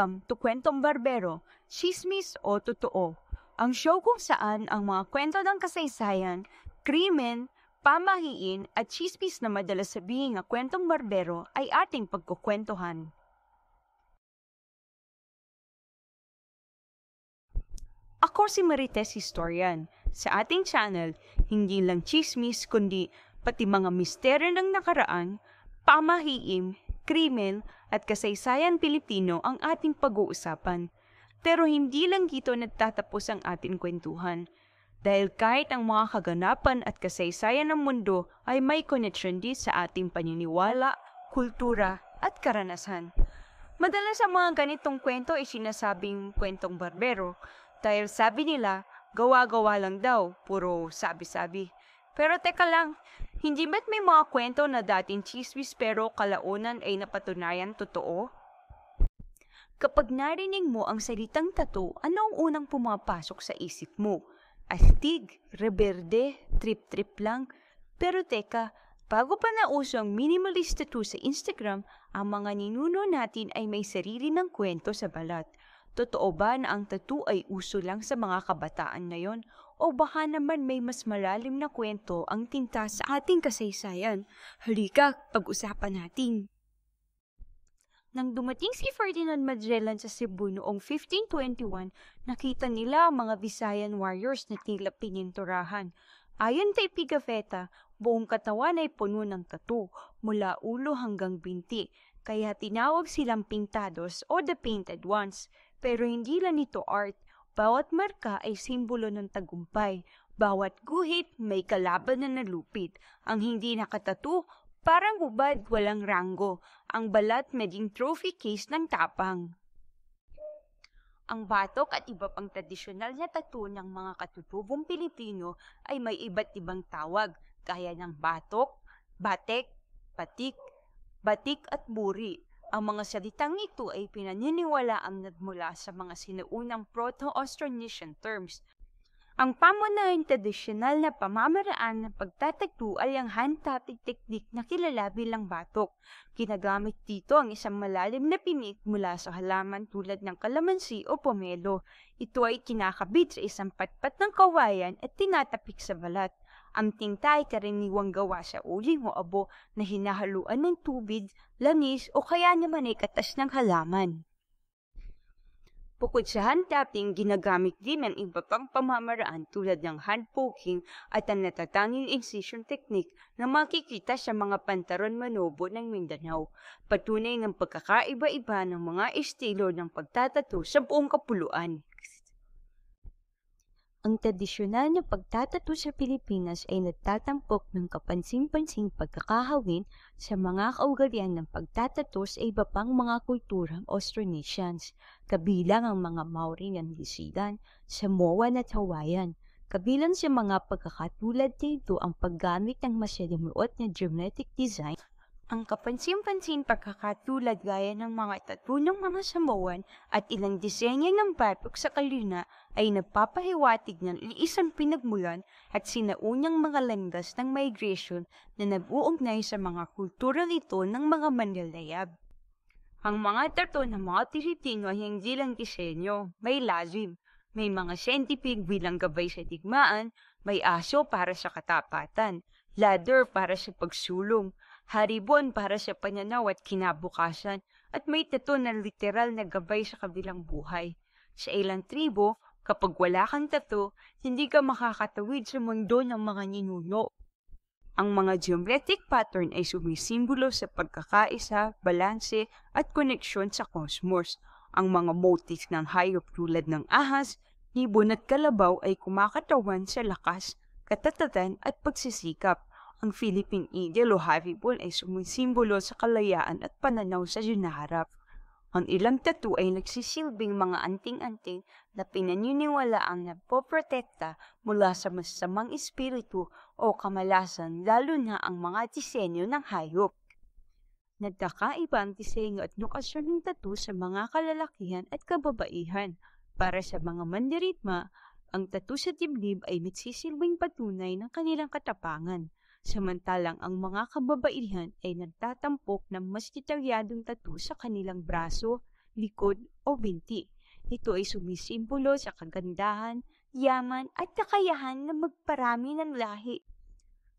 Welcome to Kwentong Barbero, Chismis o Totoo, ang show kung saan ang mga kwento ng kasaysayan, krimen, pamahiin at chismis na madalas sabihin nga kwentong barbero ay ating pagkukwentuhan. Ako si Marites Historian. Sa ating channel, hindi lang chismis kundi pati mga misteryo ng nakaraan, pamahiin, krimen at kasaysayan Pilipino ang ating pag-uusapan. Pero hindi lang dito nagtatapos ang ating kwentuhan. Dahil kahit ang mga kaganapan at kasaysayan ng mundo ay may connection din sa ating paniniwala, kultura at karanasan. Madalas ang mga ganitong kwento ay sinasabing kwentong barbero dahil sabi nila, gawa-gawa lang daw, puro sabi-sabi. Pero teka lang, hindi ba't may mga kwento na dating chismis pero kalaunan ay napatunayan totoo? Kapag narinig mo ang salitang tattoo, ano ang unang pumapasok sa isip mo? Astig, rebelde, trip-trip lang? Pero teka, bago pa nauso ang minimalist tattoo sa Instagram, ang mga ninuno natin ay may sarili ng kwento sa balat. Totoo ba na ang tattoo ay uso lang sa mga kabataan ngayon? O baka naman may mas malalim na kwento ang tinta sa ating kasaysayan? Halika, pag-usapan natin. Nang dumating si Ferdinand Magellan sa Cebu noong 1521, nakita nila ang mga Visayan warriors na tila pininturahan. Ayon kay Pigafetta, buong katawan ay puno ng tattoo, mula ulo hanggang binti, kaya tinawag silang pintados o the painted ones. Pero hindi lang ito art, bawat marka ay simbolo ng tagumpay, bawat guhit may kalaban na nalupit, ang hindi nakatattoo parang hubad walang ranggo, ang balat maging trophy case ng tapang. Ang batok at iba pang tradisyonal na tattoo ng mga katutubong Pilipino ay may iba't ibang tawag, gaya ng batok, batek, batik, batik at buri. Ang mga salitang ito ay pinaniniwalaang nagmula sa mga sinaunang Proto-Austronesian terms. Ang pamunahing tradisyonal na pamamaraan ng pagtatagpo ay ang hand-tapping technique na kilala bilang batok. Ginagamit dito ang isang malalim na pinik mula sa halaman tulad ng kalamansi o pomelo. Ito ay kinakabit sa isang patpat ng kawayan at tinatapik sa balat. Ang tinta ay karaniwang gawa sa uling o abo na hinahaluan ng tubig, langis o kaya naman ay katas ng halaman. Bukod sa hand-tapping, ginagamit din ang iba pang pamamaraan tulad ng hand-poking at ang natatanging incision technique na makikita sa mga pantaron manobo ng Mindanao. Patunay ng pagkakaiba-iba ng mga estilo ng pagtatato sa buong kapuluan. Ang tradisyonal na pagtatato sa Pilipinas ay nagtatampok ng kapansin-pansing pagkakahawin sa mga kaugalian ng pagtatato sa iba pang mga kulturang Austronesians, kabilang ang mga Maori ng New Zealand, Samoan at Hawaiian. Kabilang sa mga pagkakatulad nito ang paggamit ng masalimuot na geometric design. Ang kapansin-pansin pagkakatulad gaya ng mga tattoo ng mga Samoan at ilang disenyo ng batok sa kalina ay nagpapahiwatig ng iisang pinagmulan at sinaunang mga landas ng migration na nag-uugnay sa mga kultural ito ng mga Manlalayab. Ang mga tattoo ng mga Pilipino ay hindi lang disenyo, may lalim, may mga scientific bilang gabay sa digmaan, may aso para sa katapatan, ladder para sa pagsulong, haribon para sa pananaw at kinabukasan, at may tattoo na literal na gabay sa kabilang buhay. Sa ilang tribo, kapag wala kang tattoo, hindi ka makakatawid sa mundo ng mga ninuno. Ang mga geometric pattern ay sumisimbolo sa pagkakaisa, balanse, at koneksyon sa cosmos. Ang mga motifs ng hayop tulad ng ahas, ibon at kalabaw ay kumakatawan sa lakas, katatatan at pagsisikap. Ang Philippine Eagle o Haribon ay sumisimbolo sa kalayaan at pananaw sa hinaharap. Ang ilang tattoo ay nagsisilbing mga anting-anting na pinaniniwalaang nagpoprotekta mula sa masamang espiritu o kamalasan, lalo na ang mga disenyo ng hayop. Nagkakaiba ang disenyo at lokasyon ng tattoo sa mga kalalakihan at kababaihan. Para sa mga mandirigma, ang tattoo sa dibdib ay nagsisilbing patunay ng kanilang katapangan. Samantalang ang mga kababaihan ay nagtatampok ng mas detalyadong tattoo sa kanilang braso, likod o binti. Ito ay sumisimbolo sa kagandahan, yaman at kakayahan na magparami ng lahi.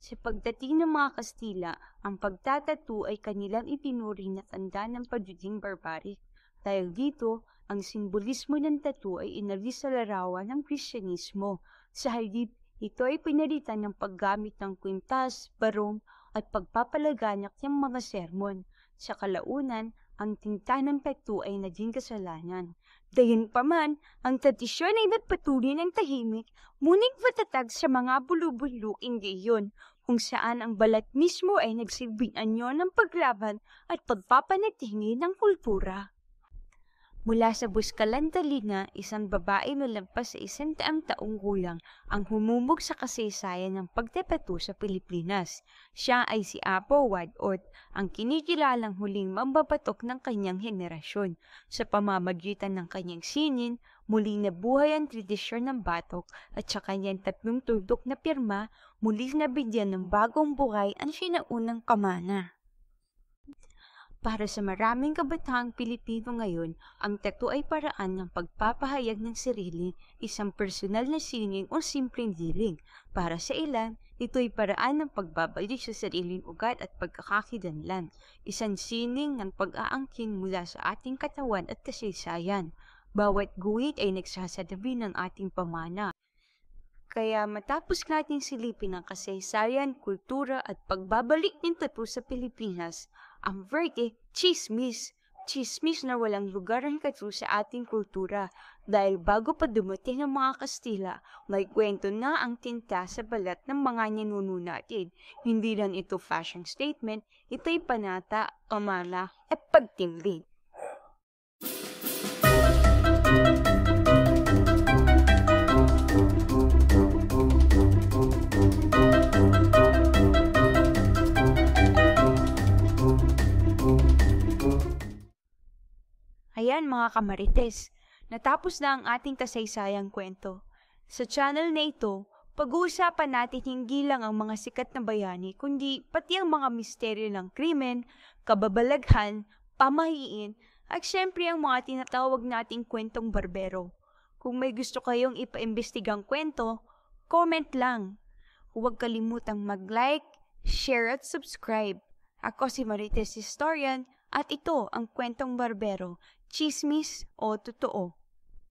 Sa pagdating ng mga Kastila, ang pagtatatu ay kanilang ipinuri na tanda ng pagiging barbaric. Dahil dito, ang simbolismo ng tattoo ay inalis sa larawan ng Kristyanismo. Sa halip, ito ay pinalitan ng paggamit ng kwintas, barong at pagpapalaganyak ng mga sermon. Sa kalaunan, ang tinta ng tattoo ay naging kasalanan. Gayunpaman, ang tradisyon ay nagpatuloy ng tahimik, ngunit matatag sa mga bulubuluking gayon, kung saan ang balat mismo ay nagsilbing anyo ng paglaban at pagpapanatili ng kultura. Mula sa Buscalan-Talina, isang babae na lampas sa 100 taong gulang ang humubog sa kasaysayan ng pagtatato sa Pilipinas. Siya ay si Apo Wadot, ang kinikilalang huling mambabatok ng kanyang henerasyon. Sa pamamagitan ng kanyang sinin, muling nabuhay ang tradisyon ng batok at sa kanyang 3 tuldok na pirma, muling nabigyan ng bagong buhay ang sinaunang kamana. Para sa maraming kabataang Pilipino ngayon, ang tattoo ay paraan ng pagpapahayag ng sarili, isang personal na sining o simpleng diling. Para sa ilan, ito ay paraan ng pagbabalik sa sariling ugat at pagkakakilanlan, isang sining ng pag-aangkin mula sa ating katawan at kasaysayan. Bawat guhit ay nagsasabi ng ating pamana. Kaya matapos nating silipin ang kasaysayan, kultura at pagbabalik ng tattoo sa Pilipinas, ang verdict, chismis. Chismis na walang lugar ang tattoo sa ating kultura dahil bago pa dumating ang mga Kastila, may kwento na ang tinta sa balat ng mga ninuno natin. Hindi lang ito fashion statement, ito'y panata, kamana at pagtingling. Ayan mga kamarites, natapos na ang ating kasaysayang kwento. Sa channel na ito, pag-uusapan natin hindi lang ang mga sikat na bayani, kundi pati ang mga misteryo ng krimen, kababalaghan, pamahiin, at syempre ang mga tinatawag nating kwentong barbero. Kung may gusto kayong ipaimbestigang kwento, comment lang. Huwag kalimutang mag-like, share at subscribe. Ako si Marites Historian at ito ang kwentong barbero. Chismis o totoo?